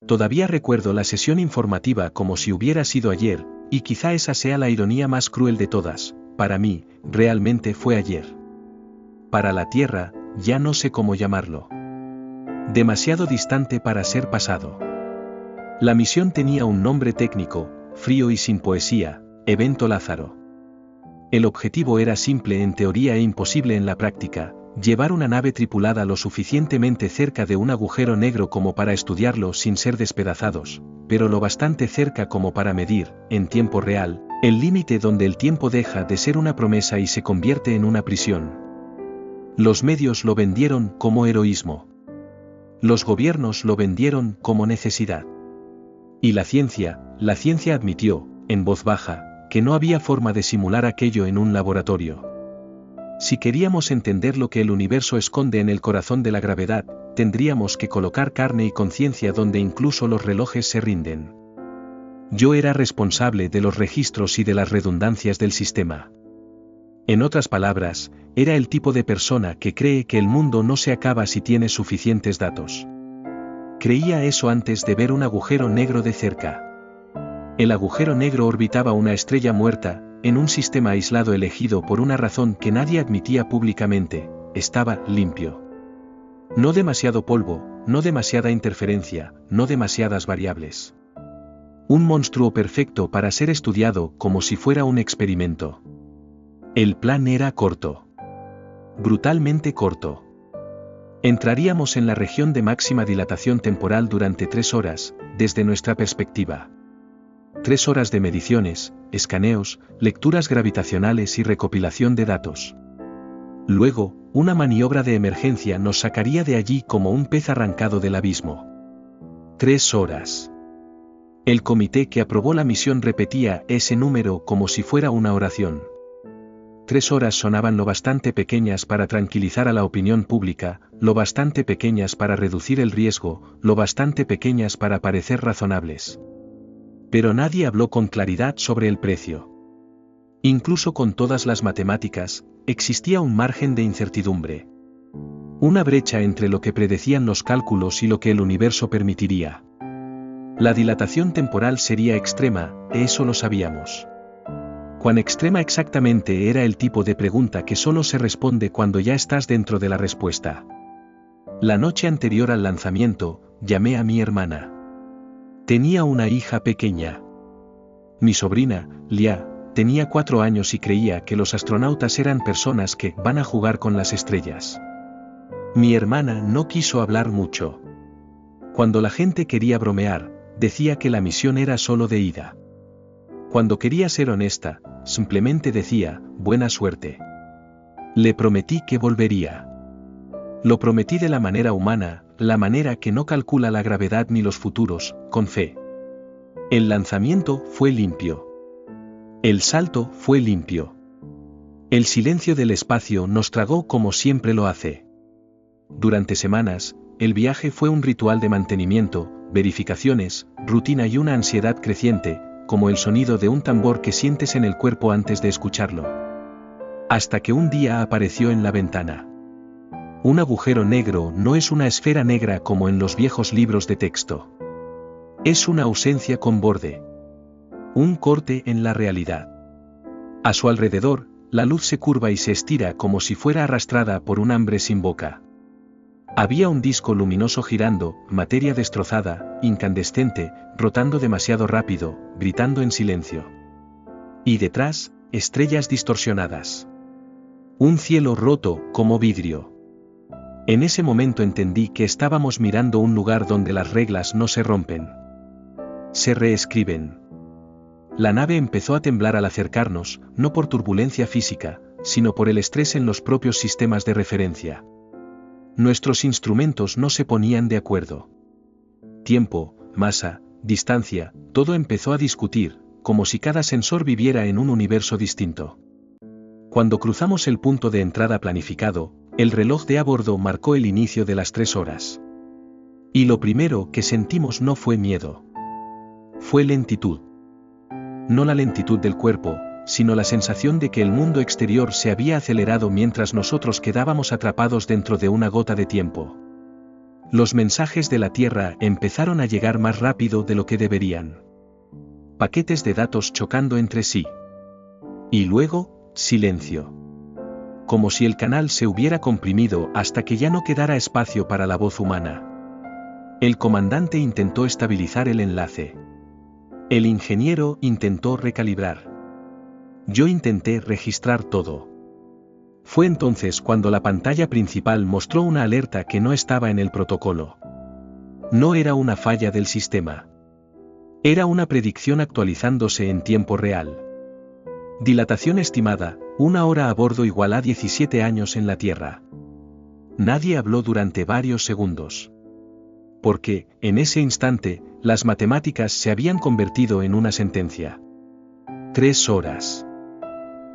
Todavía recuerdo la sesión informativa como si hubiera sido ayer, y quizá esa sea la ironía más cruel de todas. Para mí, realmente fue ayer. Para la Tierra, ya no sé cómo llamarlo. Demasiado distante para ser pasado. La misión tenía un nombre técnico, frío y sin poesía: Evento Lázaro. El objetivo era simple en teoría e imposible en la práctica: llevar una nave tripulada lo suficientemente cerca de un agujero negro como para estudiarlo sin ser despedazados, pero lo bastante cerca como para medir, en tiempo real, el límite donde el tiempo deja de ser una promesa y se convierte en una prisión. Los medios lo vendieron como heroísmo. Los gobiernos lo vendieron como necesidad. Y la ciencia admitió, en voz baja, que no había forma de simular aquello en un laboratorio. Si queríamos entender lo que el universo esconde en el corazón de la gravedad, tendríamos que colocar carne y conciencia donde incluso los relojes se rinden. Yo era responsable de los registros y de las redundancias del sistema. En otras palabras, era el tipo de persona que cree que el mundo no se acaba si tiene suficientes datos. Creía eso antes de ver un agujero negro de cerca. El agujero negro orbitaba una estrella muerta, en un sistema aislado elegido por una razón que nadie admitía públicamente: estaba limpio. No demasiado polvo, no demasiada interferencia, no demasiadas variables. Un monstruo perfecto para ser estudiado como si fuera un experimento. El plan era corto. Brutalmente corto. Entraríamos en la región de máxima dilatación temporal durante 3 horas, desde nuestra perspectiva. 3 horas de mediciones, escaneos, lecturas gravitacionales y recopilación de datos. Luego, una maniobra de emergencia nos sacaría de allí como un pez arrancado del abismo. 3 horas. El comité que aprobó la misión repetía ese número como si fuera una oración. 3 horas sonaban lo bastante pequeñas para tranquilizar a la opinión pública, lo bastante pequeñas para reducir el riesgo, lo bastante pequeñas para parecer razonables. Pero nadie habló con claridad sobre el precio. Incluso con todas las matemáticas, existía un margen de incertidumbre. Una brecha entre lo que predecían los cálculos y lo que el universo permitiría. La dilatación temporal sería extrema, eso lo sabíamos. ¿Cuán extrema exactamente era el tipo de pregunta que solo se responde cuando ya estás dentro de la respuesta? La noche anterior al lanzamiento, llamé a mi hermana. Tenía una hija pequeña. Mi sobrina, Lia, tenía 4 años y creía que los astronautas eran personas que van a jugar con las estrellas. Mi hermana no quiso hablar mucho. Cuando la gente quería bromear, decía que la misión era solo de ida. Cuando quería ser honesta, simplemente decía: buena suerte. Le prometí que volvería. Lo prometí de la manera humana, la manera que no calcula la gravedad ni los futuros, con fe. El lanzamiento fue limpio. El salto fue limpio. El silencio del espacio nos tragó como siempre lo hace. Durante semanas, el viaje fue un ritual de mantenimiento, verificaciones, rutina y una ansiedad creciente, como el sonido de un tambor que sientes en el cuerpo antes de escucharlo. Hasta que un día apareció en la ventana. Un agujero negro no es una esfera negra como en los viejos libros de texto. Es una ausencia con borde. Un corte en la realidad. A su alrededor, la luz se curva y se estira como si fuera arrastrada por un hambre sin boca. Había un disco luminoso girando, materia destrozada, incandescente, rotando demasiado rápido, gritando en silencio. Y detrás, estrellas distorsionadas. Un cielo roto como vidrio. En ese momento entendí que estábamos mirando un lugar donde las reglas no se rompen. Se reescriben. La nave empezó a temblar al acercarnos, no por turbulencia física, sino por el estrés en los propios sistemas de referencia. Nuestros instrumentos no se ponían de acuerdo. Tiempo, masa, distancia, todo empezó a discutir, como si cada sensor viviera en un universo distinto. Cuando cruzamos el punto de entrada planificado, el reloj de a bordo marcó el inicio de las 3 horas. Y lo primero que sentimos no fue miedo. Fue lentitud. No la lentitud del cuerpo, sino la sensación de que el mundo exterior se había acelerado mientras nosotros quedábamos atrapados dentro de una gota de tiempo. Los mensajes de la Tierra empezaron a llegar más rápido de lo que deberían. Paquetes de datos chocando entre sí. Y luego, silencio. Como si el canal se hubiera comprimido hasta que ya no quedara espacio para la voz humana. El comandante intentó estabilizar el enlace. El ingeniero intentó recalibrar. Yo intenté registrar todo. Fue entonces cuando la pantalla principal mostró una alerta que no estaba en el protocolo. No era una falla del sistema. Era una predicción actualizándose en tiempo real. Dilatación estimada, 1 hora a bordo igual a 17 años en la Tierra. Nadie habló durante varios segundos. Porque, en ese instante, las matemáticas se habían convertido en una sentencia. 3 horas.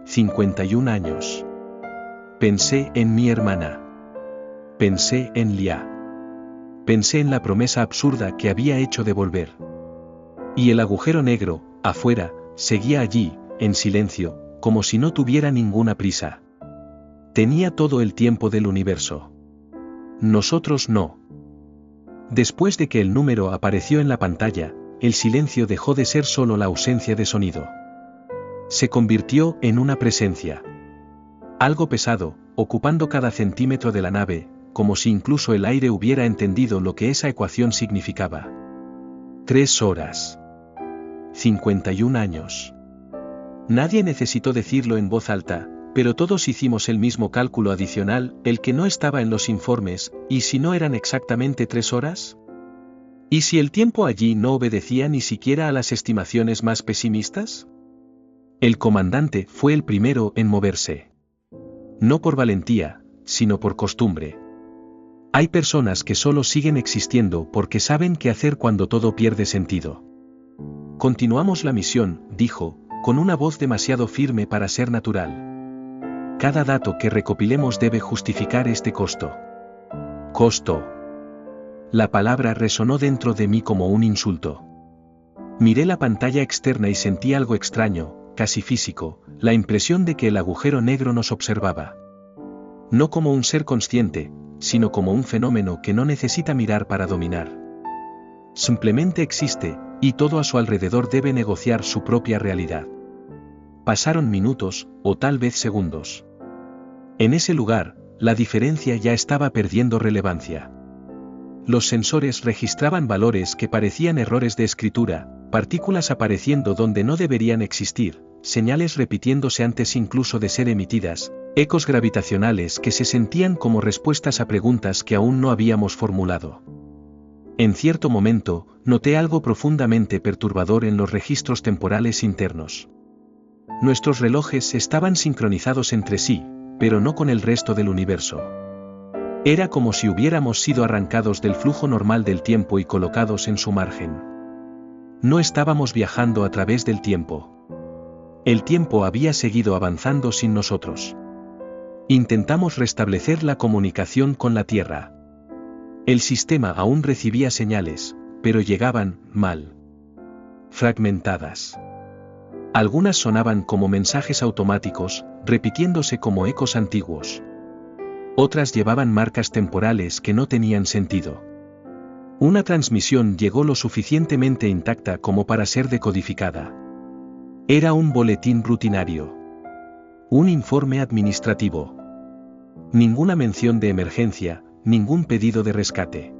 51 años. Pensé en mi hermana. Pensé en Lia. Pensé en la promesa absurda que había hecho de volver. Y el agujero negro, afuera, seguía allí, en silencio, como si no tuviera ninguna prisa. Tenía todo el tiempo del universo. Nosotros no. Después de que el número apareció en la pantalla, el silencio dejó de ser solo la ausencia de sonido. Se convirtió en una presencia. Algo pesado, ocupando cada centímetro de la nave, como si incluso el aire hubiera entendido lo que esa ecuación significaba. 3 horas. 51 años. Nadie necesitó decirlo en voz alta, pero todos hicimos el mismo cálculo adicional, el que no estaba en los informes, ¿y si no eran exactamente 3 horas? ¿Y si el tiempo allí no obedecía ni siquiera a las estimaciones más pesimistas? El comandante fue el primero en moverse. No por valentía, sino por costumbre. Hay personas que solo siguen existiendo porque saben qué hacer cuando todo pierde sentido. Continuamos la misión, dijo, con una voz demasiado firme para ser natural. Cada dato que recopilemos debe justificar este costo. Costo. La palabra resonó dentro de mí como un insulto. Miré la pantalla externa y sentí algo extraño, casi físico, la impresión de que el agujero negro nos observaba. No como un ser consciente, sino como un fenómeno que no necesita mirar para dominar. Simplemente existe, y todo a su alrededor debe negociar su propia realidad. Pasaron minutos, o tal vez segundos. En ese lugar, la diferencia ya estaba perdiendo relevancia. Los sensores registraban valores que parecían errores de escritura, partículas apareciendo donde no deberían existir, señales repitiéndose antes incluso de ser emitidas, ecos gravitacionales que se sentían como respuestas a preguntas que aún no habíamos formulado. En cierto momento, noté algo profundamente perturbador en los registros temporales internos. Nuestros relojes estaban sincronizados entre sí, pero no con el resto del universo. Era como si hubiéramos sido arrancados del flujo normal del tiempo y colocados en su margen. No estábamos viajando a través del tiempo. El tiempo había seguido avanzando sin nosotros. Intentamos restablecer la comunicación con la Tierra. El sistema aún recibía señales, pero llegaban mal. Fragmentadas. Algunas sonaban como mensajes automáticos, repitiéndose como ecos antiguos. Otras llevaban marcas temporales que no tenían sentido. Una transmisión llegó lo suficientemente intacta como para ser decodificada. Era un boletín rutinario. Un informe administrativo. Ninguna mención de emergencia, ningún pedido de rescate.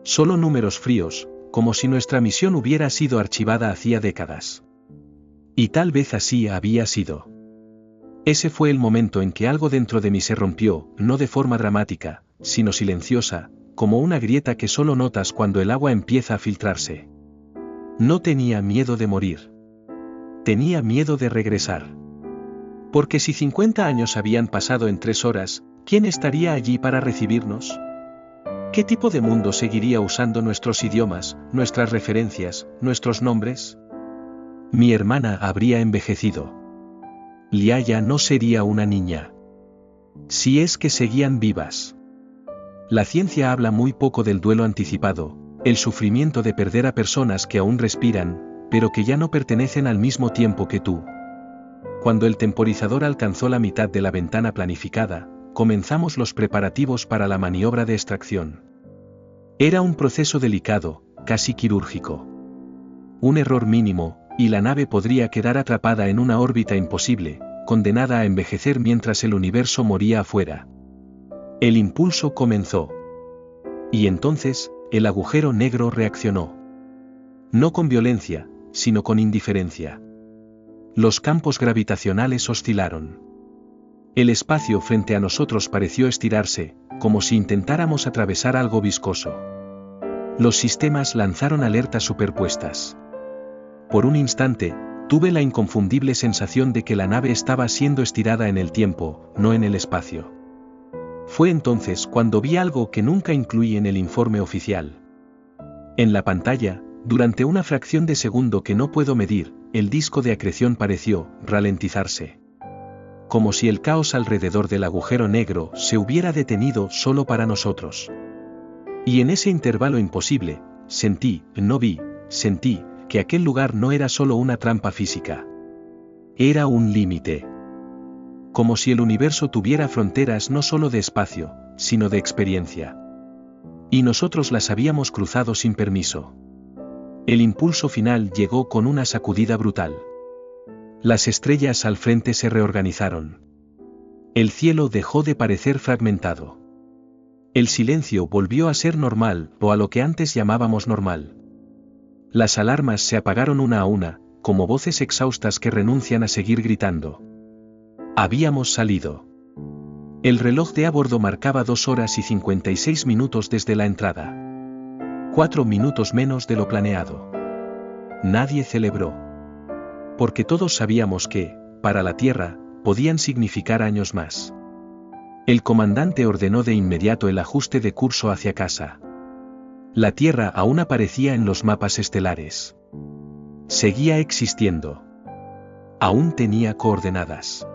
Solo números fríos, como si nuestra misión hubiera sido archivada hacía décadas. Y tal vez así había sido. Ese fue el momento en que algo dentro de mí se rompió, no de forma dramática, sino silenciosa, como una grieta que solo notas cuando el agua empieza a filtrarse. No tenía miedo de morir. Tenía miedo de regresar. Porque si 50 años habían pasado en 3 horas, ¿quién estaría allí para recibirnos? ¿Qué tipo de mundo seguiría usando nuestros idiomas, nuestras referencias, nuestros nombres? Mi hermana habría envejecido. Lia ya no sería una niña. Si es que seguían vivas. La ciencia habla muy poco del duelo anticipado, el sufrimiento de perder a personas que aún respiran, pero que ya no pertenecen al mismo tiempo que tú. Cuando el temporizador alcanzó la mitad de la ventana planificada, comenzamos los preparativos para la maniobra de extracción. Era un proceso delicado, casi quirúrgico. Un error mínimo, y la nave podría quedar atrapada en una órbita imposible, condenada a envejecer mientras el universo moría afuera. El impulso comenzó. Y entonces, el agujero negro reaccionó. No con violencia, sino con indiferencia. Los campos gravitacionales oscilaron. El espacio frente a nosotros pareció estirarse, como si intentáramos atravesar algo viscoso. Los sistemas lanzaron alertas superpuestas. Por un instante, tuve la inconfundible sensación de que la nave estaba siendo estirada en el tiempo, no en el espacio. Fue entonces cuando vi algo que nunca incluí en el informe oficial. En la pantalla, durante una fracción de segundo que no puedo medir, el disco de acreción pareció ralentizarse. Como si el caos alrededor del agujero negro se hubiera detenido solo para nosotros. Y en ese intervalo imposible, sentí que aquel lugar no era solo una trampa física. Era un límite. Como si el universo tuviera fronteras no solo de espacio, sino de experiencia. Y nosotros las habíamos cruzado sin permiso. El impulso final llegó con una sacudida brutal. Las estrellas al frente se reorganizaron. El cielo dejó de parecer fragmentado. El silencio volvió a ser normal, o a lo que antes llamábamos normal. Las alarmas se apagaron una a una, como voces exhaustas que renuncian a seguir gritando. Habíamos salido. El reloj de a bordo marcaba 2 horas y 56 minutos desde la entrada. 4 minutos menos de lo planeado. Nadie celebró. Porque todos sabíamos que, para la Tierra, podían significar años más. El comandante ordenó de inmediato el ajuste de curso hacia casa. La Tierra aún aparecía en los mapas estelares. Seguía existiendo. Aún tenía coordenadas.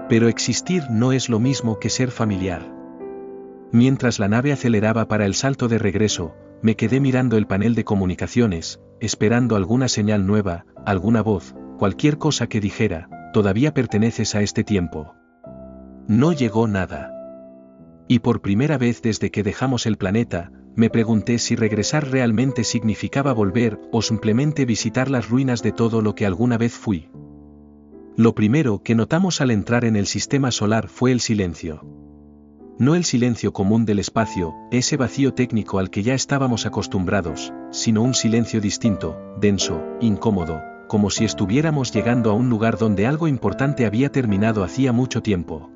Pero existir no es lo mismo que ser familiar. Mientras la nave aceleraba para el salto de regreso, me quedé mirando el panel de comunicaciones, esperando alguna señal nueva, alguna voz, cualquier cosa que dijera, todavía perteneces a este tiempo. No llegó nada. Y por primera vez desde que dejamos el planeta, me pregunté si regresar realmente significaba volver o simplemente visitar las ruinas de todo lo que alguna vez fui. Lo primero que notamos al entrar en el sistema solar fue el silencio. No el silencio común del espacio, ese vacío técnico al que ya estábamos acostumbrados, sino un silencio distinto, denso, incómodo, como si estuviéramos llegando a un lugar donde algo importante había terminado hacía mucho tiempo.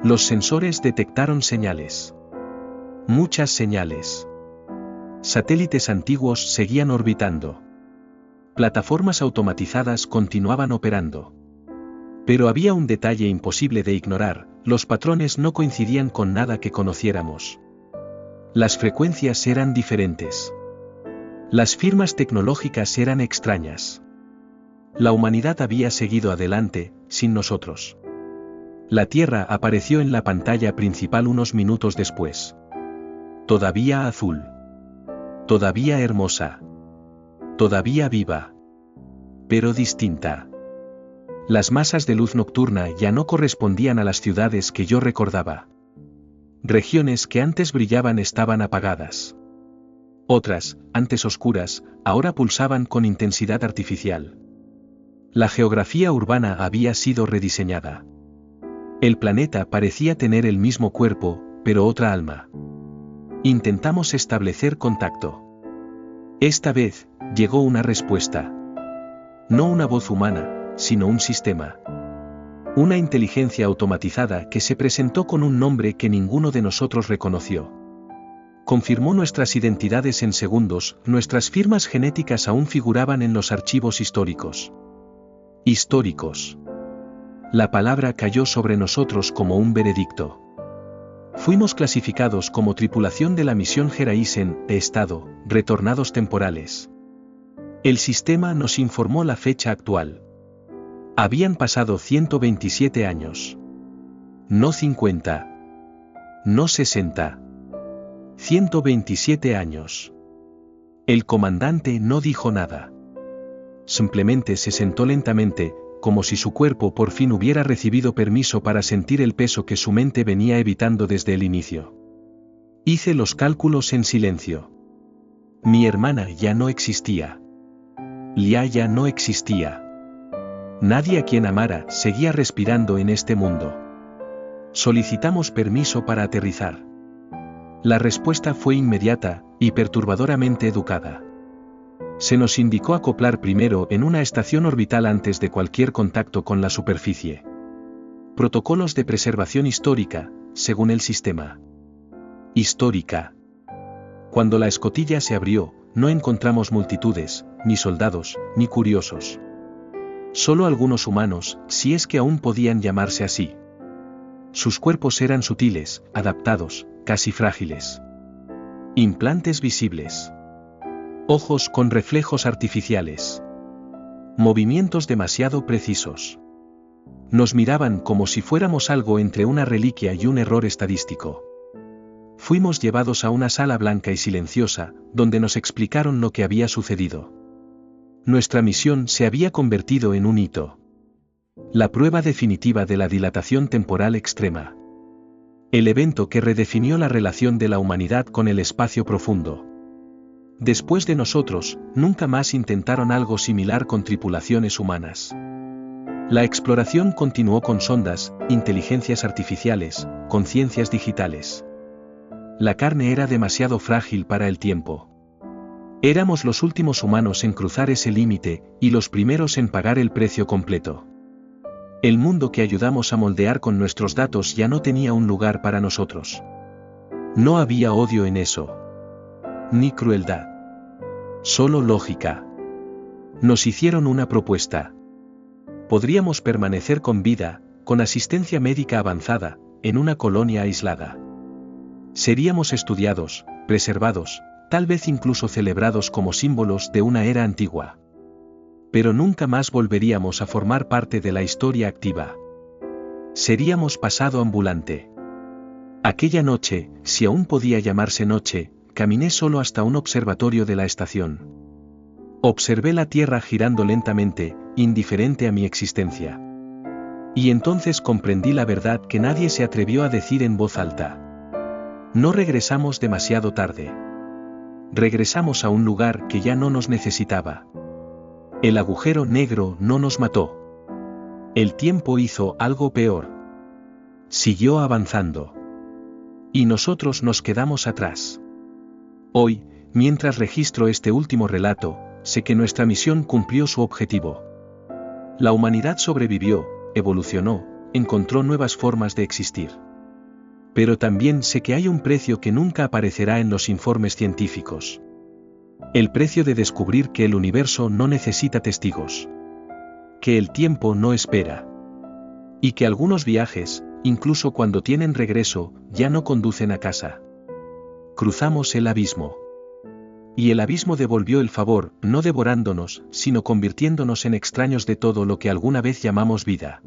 Los sensores detectaron señales. Muchas señales. Satélites antiguos seguían orbitando. Plataformas automatizadas continuaban operando. Pero había un detalle imposible de ignorar: los patrones no coincidían con nada que conociéramos. Las frecuencias eran diferentes. Las firmas tecnológicas eran extrañas. La humanidad había seguido adelante, sin nosotros. La Tierra apareció en la pantalla principal unos minutos después. Todavía azul. Todavía hermosa. Todavía viva. Pero distinta. Las masas de luz nocturna ya no correspondían a las ciudades que yo recordaba. Regiones que antes brillaban estaban apagadas. Otras, antes oscuras, ahora pulsaban con intensidad artificial. La geografía urbana había sido rediseñada. El planeta parecía tener el mismo cuerpo, pero otra alma. Intentamos establecer contacto. Esta vez, llegó una respuesta. No una voz humana, sino un sistema. Una inteligencia automatizada que se presentó con un nombre que ninguno de nosotros reconoció. Confirmó nuestras identidades en segundos, nuestras firmas genéticas aún figuraban en los archivos históricos. Históricos. La palabra cayó sobre nosotros como un veredicto. Fuimos clasificados como tripulación de la misión Geraisen, Estado, retornados temporales. El sistema nos informó la fecha actual. Habían pasado 127 años. No 50. No 60. 127 años. El comandante no dijo nada. Simplemente se sentó lentamente, como si su cuerpo por fin hubiera recibido permiso para sentir el peso que su mente venía evitando desde el inicio. Hice los cálculos en silencio. Mi hermana ya no existía. Lia ya no existía. Nadie a quien amara seguía respirando en este mundo. Solicitamos permiso para aterrizar. La respuesta fue inmediata y perturbadoramente educada. Se nos indicó acoplar primero en una estación orbital antes de cualquier contacto con la superficie. Protocolos de preservación histórica, según el sistema. Histórica. Cuando la escotilla se abrió, no encontramos multitudes, ni soldados, ni curiosos. Solo algunos humanos, si es que aún podían llamarse así. Sus cuerpos eran sutiles, adaptados, casi frágiles. Implantes visibles. Ojos con reflejos artificiales. Movimientos demasiado precisos. Nos miraban como si fuéramos algo entre una reliquia y un error estadístico. Fuimos llevados a una sala blanca y silenciosa, donde nos explicaron lo que había sucedido. Nuestra misión se había convertido en un hito. La prueba definitiva de la dilatación temporal extrema. El evento que redefinió la relación de la humanidad con el espacio profundo. Después de nosotros, nunca más intentaron algo similar con tripulaciones humanas. La exploración continuó con sondas, inteligencias artificiales, conciencias digitales. La carne era demasiado frágil para el tiempo. Éramos los últimos humanos en cruzar ese límite, y los primeros en pagar el precio completo. El mundo que ayudamos a moldear con nuestros datos ya no tenía un lugar para nosotros. No había odio en eso. Ni crueldad. Solo lógica. Nos hicieron una propuesta. Podríamos permanecer con vida, con asistencia médica avanzada, en una colonia aislada. Seríamos estudiados, preservados, tal vez incluso celebrados como símbolos de una era antigua. Pero nunca más volveríamos a formar parte de la historia activa. Seríamos pasado ambulante. Aquella noche, si aún podía llamarse noche, caminé solo hasta un observatorio de la estación. Observé la Tierra girando lentamente, indiferente a mi existencia. Y entonces comprendí la verdad que nadie se atrevió a decir en voz alta. No regresamos demasiado tarde. Regresamos a un lugar que ya no nos necesitaba. El agujero negro no nos mató. El tiempo hizo algo peor. Siguió avanzando. Y nosotros nos quedamos atrás. Hoy, mientras registro este último relato, sé que nuestra misión cumplió su objetivo. La humanidad sobrevivió, evolucionó, encontró nuevas formas de existir. Pero también sé que hay un precio que nunca aparecerá en los informes científicos. El precio de descubrir que el universo no necesita testigos. Que el tiempo no espera. Y que algunos viajes, incluso cuando tienen regreso, ya no conducen a casa. Cruzamos el abismo. Y el abismo devolvió el favor, no devorándonos, sino convirtiéndonos en extraños de todo lo que alguna vez llamamos vida.